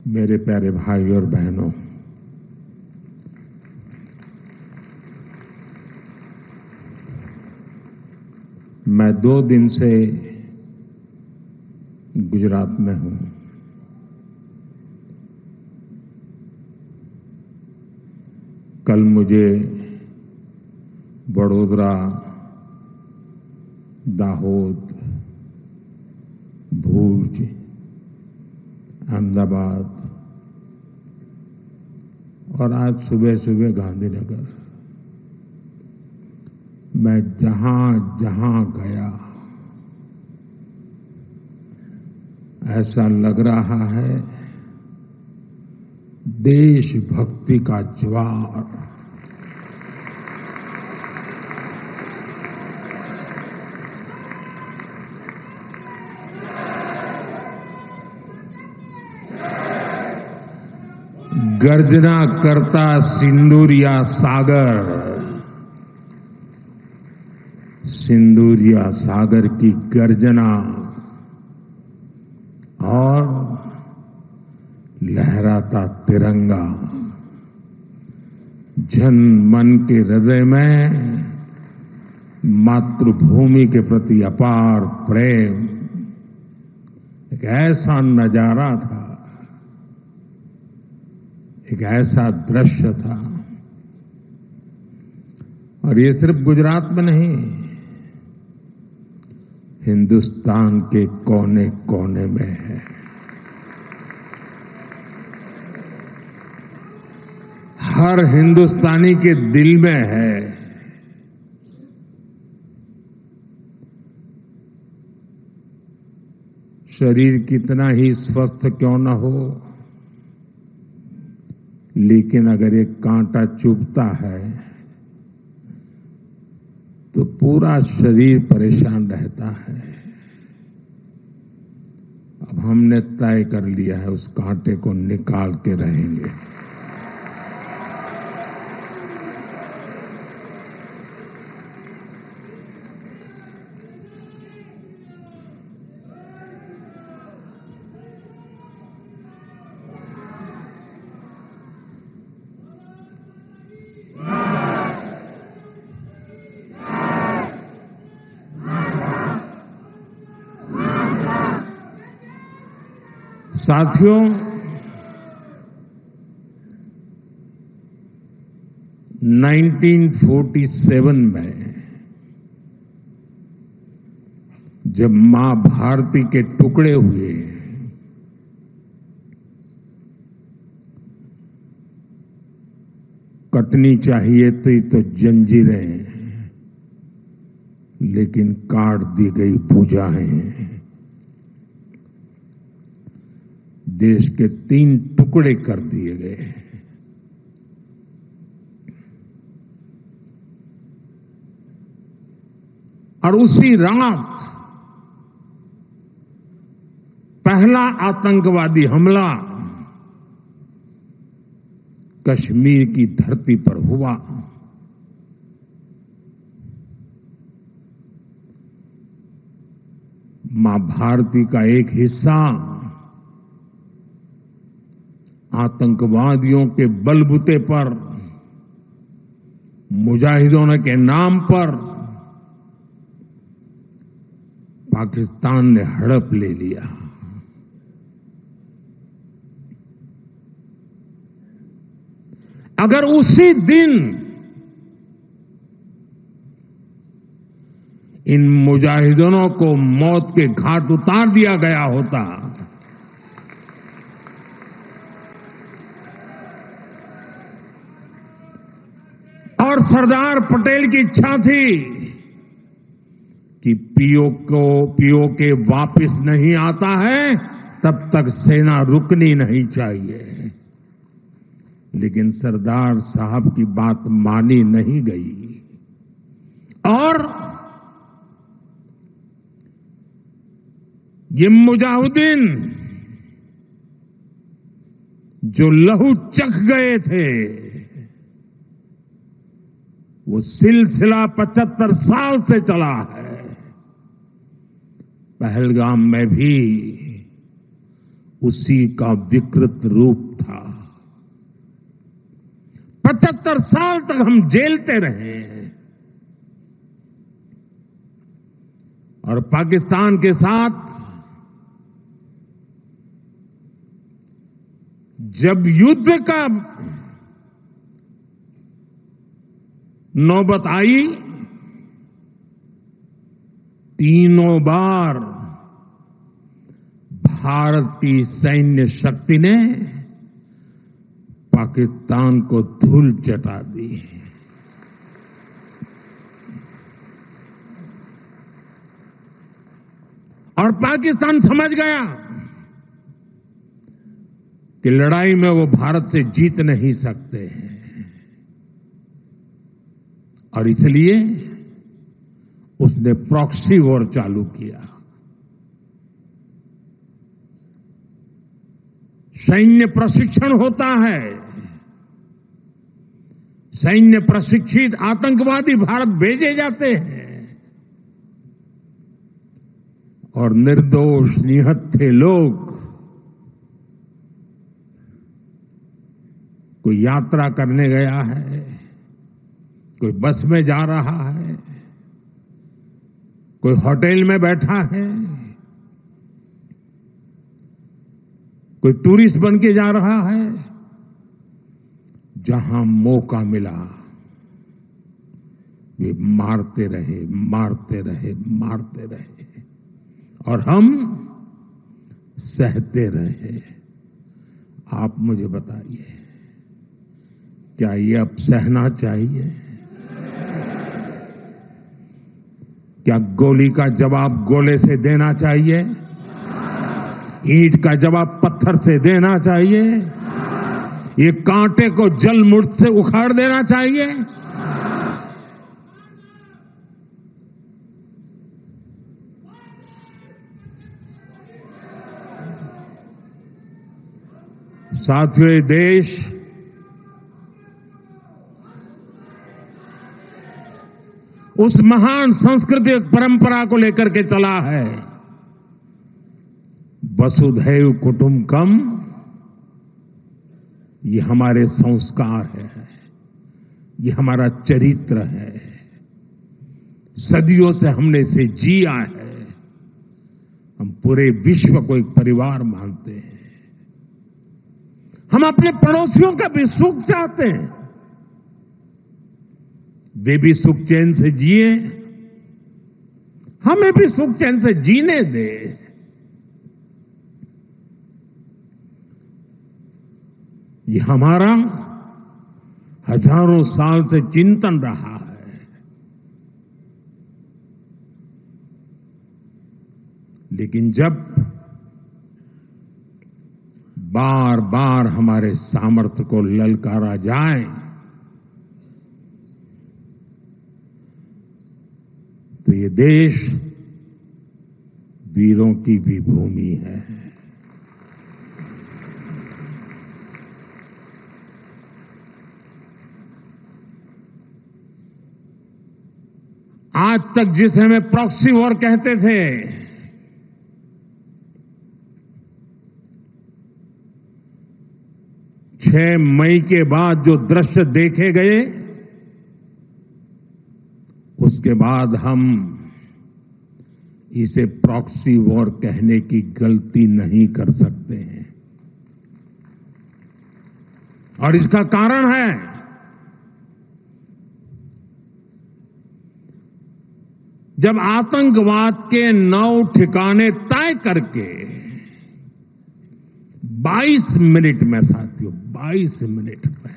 मेरे प्यारे भाई और बहनों, मैं 2 दिन से गुजरात में हूं। कल मुझे बड़ोदरा, दाहोद, भूज, अहमदाबाद और आज सुबह सुबह गांधीनगर, मैं जहां जहां गया ऐसा लग रहा है देशभक्ति का ज्वार गर्जना करता सिंदूरिया सागर, सिंदूरिया सागर की गर्जना और लहराता तिरंगा जन मन के हृदय में मातृभूमि के प्रति अपार प्रेम, एक ऐसा नजारा था, एक ऐसा दृश्य था। और ये सिर्फ गुजरात में नहीं, हिंदुस्तान के कोने कोने में है। हर हिंदुस्तानी के दिल में है। शरीर कितना ही स्वस्थ क्यों न हो, लेकिन अगर एक कांटा चुभता है तो पूरा शरीर परेशान रहता है। अब हमने तय कर लिया है उस कांटे को निकाल के रहेंगे। साथियों, 1947 में जब मां भारती के टुकड़े हुए, कटनी चाहिए थी तो जंजीरें, लेकिन काट दी गई भुजाएं। देश के 3 टुकड़े कर दिए गए। और उसी रात पहला आतंकवादी हमला कश्मीर की धरती पर हुआ। मां भारती का एक हिस्सा आतंकवादियों के बलबूते पर, मुजाहिदों के नाम पर पाकिस्तान ने हड़प ले लिया। अगर उसी दिन इन मुजाहिदों को मौत के घाट उतार दिया गया होता और सरदार पटेल की इच्छा थी कि पीओके वापस नहीं आता है तब तक सेना रुकनी नहीं चाहिए, लेकिन सरदार साहब की बात मानी नहीं गई और ये मुजाहिदीन जो लहू चख गए थे, वो सिलसिला 75 साल से चला है। पहलगाम में भी उसी का विकृत रूप था। 75 साल तक हम झेलते रहे और पाकिस्तान के साथ जब युद्ध का नौबत आई, तीनों बार भारत की सैन्य शक्ति ने पाकिस्तान को धूल चटा दी। और पाकिस्तान समझ गया कि लड़ाई में वो भारत से जीत नहीं सकते हैं और इसलिए उसने प्रॉक्सी वॉर चालू किया। सैन्य प्रशिक्षण होता है, सैन्य प्रशिक्षित आतंकवादी भारत भेजे जाते हैं और निर्दोष निहत्थे लोग कोई यात्रा करने गया है, कोई बस में जा रहा है, कोई होटल में बैठा है, कोई टूरिस्ट बन के जा रहा है, जहां मौका मिला वे मारते रहे, मारते रहे, मारते रहे और हम सहते रहे। आप मुझे बताइए, क्या ये अब सहना चाहिए? क्या गोली का जवाब गोले से देना चाहिए? ईंट का जवाब पत्थर से देना चाहिए? ये कांटे को जल मुर्द से उखाड़ देना चाहिए? साथियों, ये देश उस महान सांस्कृतिक परंपरा को लेकर के चला है, वसुधैव कुटुंबकम। ये हमारे संस्कार है, ये हमारा चरित्र है, सदियों से हमने इसे जिया है। हम पूरे विश्व को एक परिवार मानते हैं। हम अपने पड़ोसियों का भी सुख चाहते हैं, वे भी सुख चैन से जिए, हमें भी सुख चैन से जीने दे। ये हमारा हजारों साल से चिंतन रहा है। लेकिन जब बार बार हमारे सामर्थ्य को ललकारा जाए तो ये देश वीरों की भी भूमि है। आज तक जिसे हमें प्रॉक्सी वॉर कहते थे, 6 मई के बाद जो दृश्य देखे गए, उसके बाद हम इसे प्रॉक्सी वॉर कहने की गलती नहीं कर सकते हैं। और इसका कारण है जब आतंकवाद के 9 ठिकाने तय करके 22 मिनट में, साथियों 22 मिनट में